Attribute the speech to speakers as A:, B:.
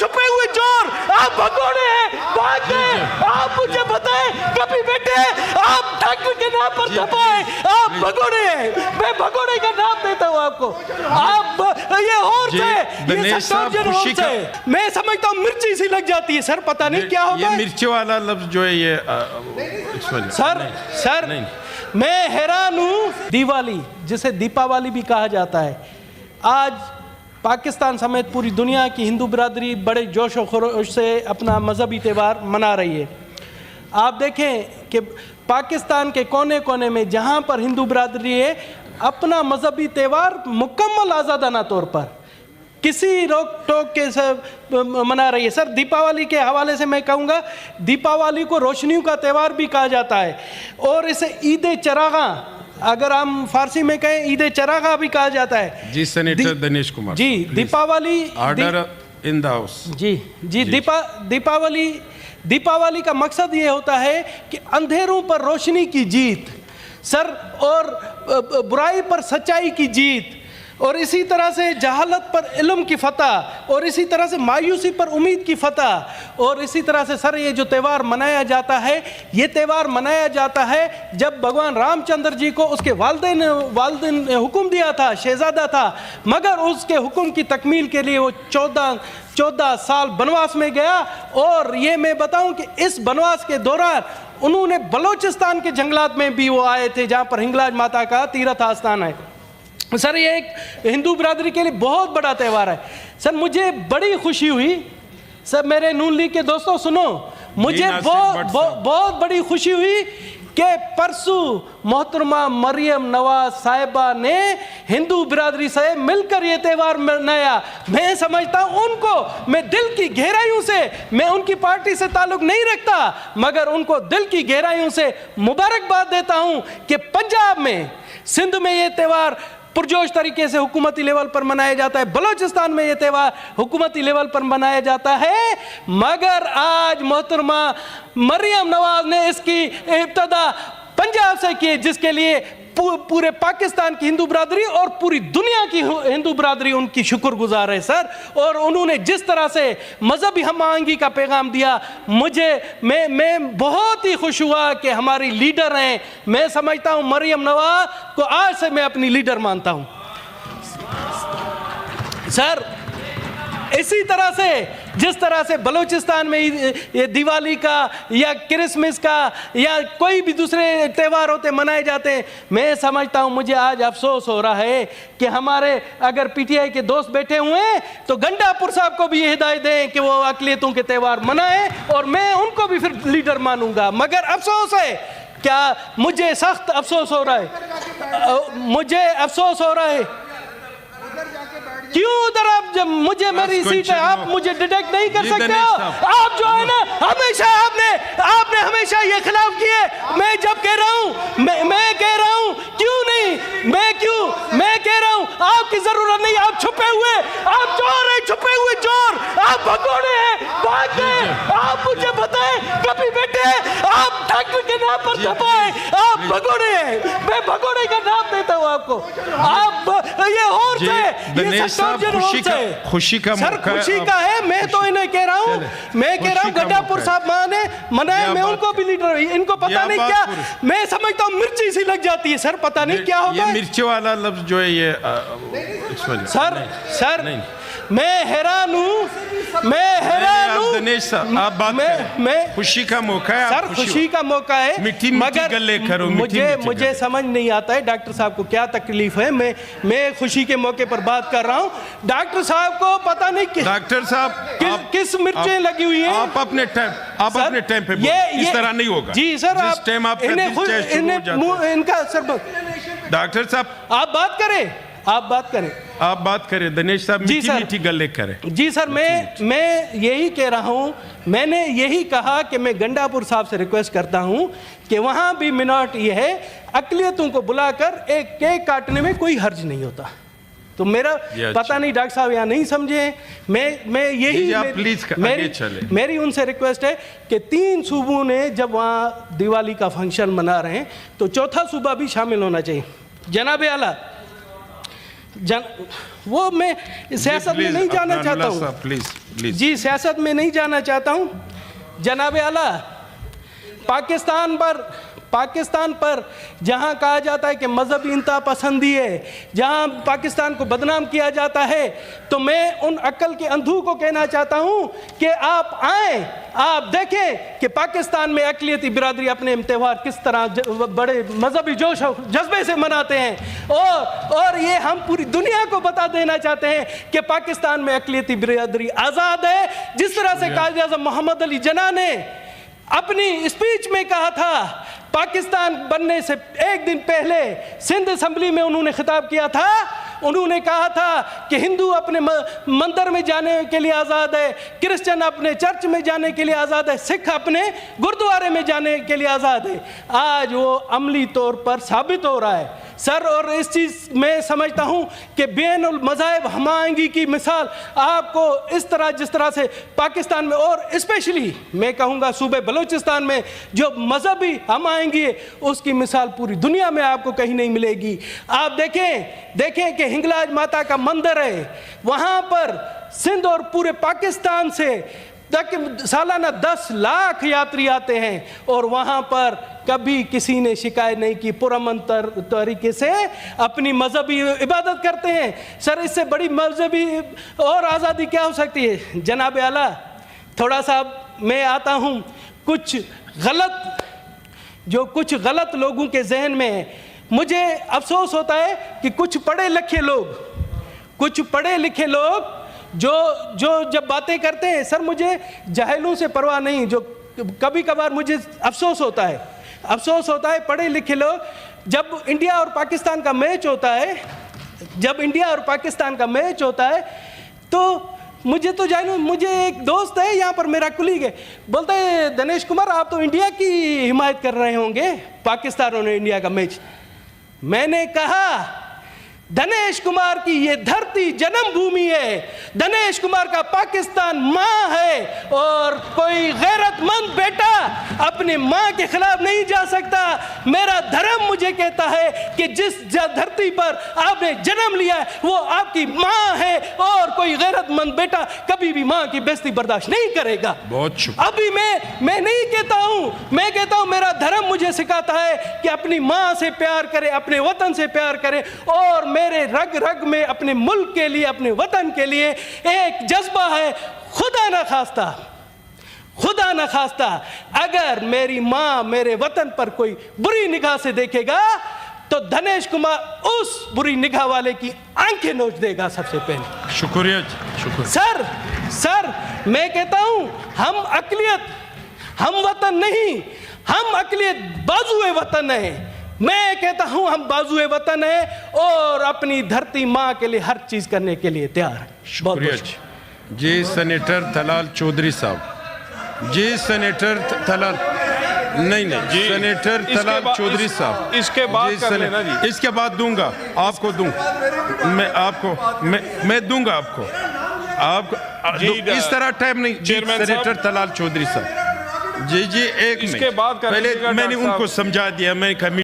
A: छुपे हुए चोर, आप भगोड़े हैं, भाग गए। आप मुझे बताएं कभी बेटे आप डॉक्टर के नाम पर छपाए, आप भगोड़े हैं। मैं भगोड़े का नाम देता हूँ आपको। आप ये और से मैं समझता हूँ मिर्ची सी लग जाती है सर, पता नहीं क्या होता है।
B: मिर्ची वाला लफ्ज जो है ये
A: सर मैं हैरान हूँ। दिवाली जिसे दीपावली भी कहा जाता है, आज पाकिस्तान समेत पूरी दुनिया की हिंदू बिरादरी बड़े जोश और खरोश से अपना मजहबी त्यौहार मना रही है। आप देखें कि पाकिस्तान के कोने कोने में जहाँ पर हिंदू बिरादरी है अपना मजहबी त्यौहार मुकम्मल आज़ादाना तौर पर किसी रोक टोक के सब मना रही है। सर दीपावली के हवाले से मैं कहूँगा, दीपावली को रोशनियों का त्यौहार भी कहा जाता है और इसे ईद चरागा, अगर हम फारसी में कहें ईद चरागा भी कहा जाता है।
B: जी senator Dinesh Kumar
A: ji, Deepavali
B: order in the house.
A: जी दीपावली का मकसद ये होता है कि अंधेरों पर रोशनी की जीत सर, और बुराई पर सच्चाई की जीत, और इसी तरह से जहालत पर इल्म की फतह, और इसी तरह से मायूसी पर उम्मीद की फतह। और इसी तरह से सर ये जो त्यौहार मनाया जाता है, ये त्यौहार मनाया जाता है जब भगवान रामचंद्र जी को उसके वालिदैन ने हुक्म दिया था, शहजादा था, मगर उसके हुक्म की तकमील के लिए वो 14 साल बनवास में गया। और ये मैं बताऊं कि इस बनवास के दौरान उन्होंने बलोचिस्तान के जंगलात में भी वो आए थे जहाँ पर हिंगलाज माता का तीर्थ आस्थान है। सर ये एक हिंदू बिरादरी के लिए बहुत बड़ा त्यौहार है। सर मुझे बड़ी खुशी हुई, सब मेरे नून लीग के दोस्तों सुनो, मुझे बहुत बड़ी खुशी हुई कि परसों मोहतरमा मरियम नवाज साहिबा ने हिंदू बिरादरी से मिलकर ये त्यौहार मनाया। मैं समझता हूँ उनको, मैं दिल की गहराइयों से, मैं उनकी पार्टी से ताल्लुक नहीं रखता, मगर उनको दिल की गहराइयों से मुबारकबाद देता हूँ कि पंजाब में, सिंध में ये त्यौहार पुरजोश तरीके से हुकूमती लेवल पर मनाया जाता है, बलोचिस्तान में ये त्यौहार हुकूमती लेवल पर मनाया जाता है। मगर आज मोहतरमा मरियम नवाज ने इसकी इब्तदा पंजाब से की, जिसके लिए पूरे पाकिस्तान की हिंदू बिरादरी और पूरी दुनिया की हिंदू बिरादरी उनकी शुक्रगुजार है सर। और उन्होंने जिस तरह से मजहबी हम आहंगी का पैगाम दिया, मैं बहुत ही खुश हुआ कि हमारी लीडर हैं। मैं समझता हूं मरियम नवाज को आज से मैं अपनी लीडर मानता हूं सर। इसी तरह से जिस तरह से बलूचिस्तान में ये दिवाली का या क्रिसमस का या कोई भी दूसरे त्यौहार होते मनाए जाते हैं, मैं समझता हूं मुझे आज अफसोस हो रहा है कि हमारे अगर पीटीआई के दोस्त बैठे हुए हैं तो गंडापुर साहब को भी ये हिदायत दें कि वो अक़लियतों के त्यौहार मनाएं और मैं उनको भी फिर लीडर मानूंगा। मगर अफसोस है, क्या मुझे सख्त अफसोस हो रहा है, मुझे अफसोस हो रहा है। क्यों उधर आप, जब मुझे मेरी सीट है आप मुझे डिटेक्ट नहीं कर सकते हो। आप जो है ना हमेशा आपने हमेशा ये खिलाफ किए। मैं जब कह रहा हूँ मैं कह रहा हूँ क्यों नहीं, मैं कह रहा हूँ आपकी जरूरत नहीं। आप छुपे हुए, आप चोर हैं, छुपे हुए चोर, आप भगोड़े हैं, भाग गए। आप मुझे बताएं कभी बेटे आप डॉक्टर के नाम पर छपाए, आप भगोड़े हैं। मैं भगोड़े का नाम देता हूँ आपको। आप ये और से
B: खुशी का
A: सर खुशी का है। मैं तो इन्हें कह रहा हूँ, मैं कह रहा हूँ गंडापुर साहब मनाए, मैं उनको भी लीडर, इनको पता नहीं क्या, मैं समझता हूँ मिर्ची सी लग जाती है सर, पता नहीं क्या होता है।
B: मिर्ची वाला लफ्ज जो है ये
A: सर मैं हैरान हूँ
B: दिनेश साहब, आप बात करें। खुशी का मौका है
A: सर, खुशी का मौका है,
B: मगर
A: मुझे समझ नहीं आता है डॉक्टर साहब को क्या तकलीफ है। मैं खुशी के मौके पर बात कर रहा हूँ, डॉक्टर साहब को पता नहीं
B: डॉक्टर साहब
A: किस मिर्चें लगी हुई हैं।
B: आप अपने टाइम पे इस तरह नहीं होगा
A: जी सर।
B: जिस टाइम आप
A: इनका सर
B: डॉक्टर साहब आप बात करें दिनेश साहब, मीठी गल्ले करें।
A: जी सर, मैं यही कह रहा हूँ, मैंने यही कहा कि मैं गंडापुर साहब से रिक्वेस्ट करता हूँ कि वहाँ भी मिनॉरिटी है, अक़लियतों को बुलाकर एक केक काटने में कोई हर्ज नहीं होता। तो मेरा पता नहीं डॉक्टर साहब यहाँ नहीं समझे, मैं यही मेरी उनसे रिक्वेस्ट है कि 3 सूबों ने जब वहाँ दिवाली का फंक्शन मना रहे हैं तो चौथा सूबा भी शामिल होना चाहिए। जनाब आला, वो मैं सियासत में नहीं जाना चाहता हूँ।
B: प्लीज प्लीज
A: जी, सियासत में नहीं जाना चाहता हूँ। जनाब आला, पाकिस्तान पर जहाँ कहा जाता है कि मजहबी इंतहा पसंदी है, जहाँ पाकिस्तान को बदनाम किया जाता है, तो मैं उन अक्ल के अंधों को कहना चाहता हूँ कि आप आएँ, आप देखें कि पाकिस्तान में अक़लियती बिरादरी अपने त्यौहार किस तरह बड़े मजहबी जोश और जज्बे से मनाते हैं। और ये हम पूरी दुनिया को बता देना चाहते हैं कि पाकिस्तान में अक़लियती बिरादरी आज़ाद है। जिस तरह से कायद आज़म मोहम्मद अली जिन्ना ने अपनी स्पीच में कहा था, पाकिस्तान बनने से एक दिन पहले सिंध असेंबली में उन्होंने खिताब किया था, उन्होंने कहा था कि हिंदू अपने मंदिर में जाने के लिए आज़ाद है, क्रिश्चियन अपने चर्च में जाने के लिए आज़ाद है, सिख अपने गुरुद्वारे में जाने के लिए आज़ाद है। आज वो अमली तौर पर साबित हो रहा है सर। और इस चीज़ में समझता हूँ कि बैनुल मज़ाहिब हमायंगी की मिसाल आपको इस तरह, जिस तरह से पाकिस्तान में और स्पेशली मैं कहूँगा सूबे बलूचिस्तान में जो मजहबी हमायंगी है, उसकी मिसाल पूरी दुनिया में आपको कहीं नहीं मिलेगी। आप देखें कि हिंगलाज माता का मंदिर है, वहाँ पर सिंध और पूरे पाकिस्तान से तक सालाना 10 लाख यात्री आते हैं और वहाँ पर कभी किसी ने शिकायत नहीं की, पुरअमन तरीके से अपनी मजहबी इबादत करते हैं। सर, इससे बड़ी मजहबी और आज़ादी क्या हो सकती है? जनाब आला, थोड़ा सा मैं आता हूँ कुछ गलत लोगों के जहन में है। मुझे अफसोस होता है कि कुछ पढ़े लिखे लोग जो जब बातें करते हैं, सर मुझे जाहिलों से परवाह नहीं, जो कभी कभार मुझे अफसोस होता है पढ़े लिखे लोग, जब इंडिया और पाकिस्तान का मैच होता है तो मुझे एक दोस्त है यहाँ पर, मेरा कुलीग है, बोलता है दिनेश कुमार आप तो इंडिया की हिमायत कर रहे होंगे, पाकिस्तान और इंडिया का मैच। मैंने कहा दिनेश कुमार की ये धरती जन्मभूमि है, दिनेश कुमार का पाकिस्तान माँ है और कोई गैरतमंद बेटा अपनी माँ के खिलाफ नहीं जा सकता। मेरा धर्म मुझे कहता है कि जिस धरती पर आपने जन्म लिया है वो आपकी माँ है और कोई गैरतमंद बेटा कभी भी माँ की बेइज्जती बर्दाश्त नहीं करेगा।
B: बहुत शुक्रिया।
A: अभी मैं नहीं कहता हूँ, मैं कहता हूँ मेरा धर्म मुझे सिखाता है कि अपनी माँ से प्यार करें, अपने वतन से प्यार करें, और मेरे रग रग में अपने मुल्क के लिए, अपने वतन के लिए एक जज्बा है। खुदा न खास्ता अगर मेरी माँ मेरे वतन पर कोई बुरी निगाह से देखेगा तो दिनेश कुमार उस बुरी निगाह वाले की आंखें नोच देगा सबसे पहले।
B: शुक्रिया।
A: सर मैं कहता हूं हम वतन नहीं, हम अक़लियत बाजुए वतन है। मैं कहता हूं हम बाजुए वतन है और अपनी धरती माँ के लिए हर चीज करने के लिए तैयार है।
B: शुक्रिया जी। सेनेटर तलाल चौधरी साहब जी, सेनेटर तलाल नहीं सेनेटर तलाल चौधरी साहब,
C: इसके बाद कर लेना जी।
B: इसके बाद दूंगा आपको, मैं दूंगा आपको इस तरह टाइम नहीं। सेनेटर तलाल चौधरी साहब जी एक
C: इसके बाद
B: पहले मैंने उनको समझा दिया, मैं